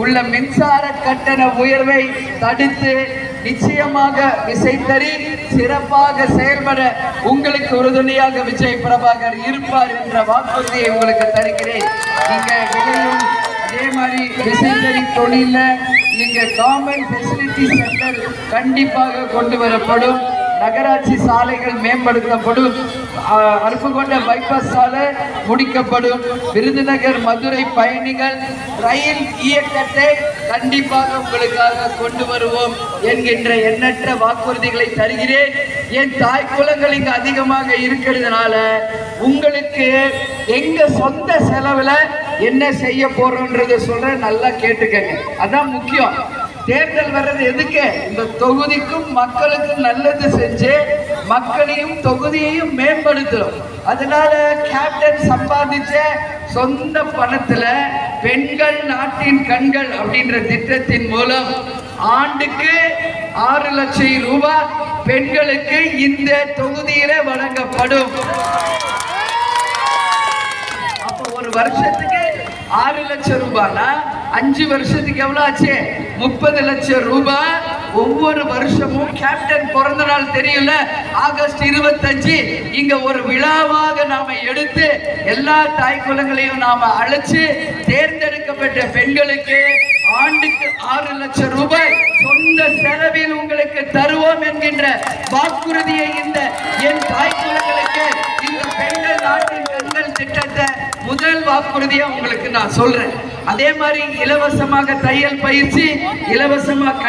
உள்ள மின்சார கட்டண உயர்வை தடுத்து நிச்சயமாக விசைத்தறி சிறப்பாக செயல்பட உங்களுக்கு உறுதுணையாக விஜய் பிரபாகர் இருப்பார் என்ற வாக்குறுதியை உங்களுக்கு தருகிறேன். நீங்க விலையும் அதே மாதிரி விசைத்தறி தொழில நீங்க காமன் ஃபெசிலிட்டி சென்டர் கண்டிப்பாக கொண்டு வரப்படும். நகராட்சி சாலைகள் மேம்படுத்தப்படும். அருப்புக்கோட்டை பைபாஸ் சாலை முடிக்கப்படும். விருதுநகர் மதுரை பயணிகள் ரயில் இயக்கத்தை கண்டிப்பாக உங்களுக்காக கொண்டு வருவோம் என்கின்ற எண்ணற்ற வாக்குறுதிகளை தருகிறேன். என் தாய் குலங்கள் இங்கு அதிகமாக இருக்கிறதுனால உங்களுக்கு எங்க சொந்த செலவுல என்ன செய்ய போறோம்ன்றத சொல்ற நல்லா கேட்டுக்கங்க. அதான் முக்கியம். தேர்தல் வர்றது எதுக்கு? இந்த தொகுதிக்கும் மக்களுக்கும் நல்லது செஞ்சு மக்களையும் தொகுதியையும் மேம்படுத்தும். அதனால கேப்டன் சம்பாதிச்ச சொந்த பணத்துல பெண்கள் நாட்டின் கண்கள் அப்படின்ற திட்டத்தின் மூலம் ஆண்டுக்கு 6 லட்சம் ரூபாய் பெண்களுக்கு இந்த தொகுதியில வழங்கப்படும். அப்ப ஒரு வருஷத்துக்கு 6 லட்சம் ரூபாய்னா 5 வருஷத்துக்கு எவ்வளவு ஆச்சு? 30 லட்சம் ரூபாய். ஒவ்வொரு வருஷமும் கேப்டன் பிறந்த நாள் தெரியல, ஆகஸ்ட் 25 இங்க ஒரு விழாவாக நாம எடுத்து எல்லா தாய் குலங்களையும் நாம அழைச்சு தேர்ந்தெடுக்கப்பட்ட பெண்களுக்கு ஆண்டுக்கு 6 லட்சம் ரூபாய் சொந்த செலவில் உங்களுக்கு தருவோம் என்கின்ற வாக்குறுதியை இந்த என் தாய் குலங்களுக்கு இந்த பெண்கள் நாட்டின் பெண்கள் திட்டத்தை முதல் வாக்குறுதியா உங்களுக்கு நான் சொல்றேன். அதே மாதிரி இலவசமாக தையல் பயிற்சி, இலவசமாக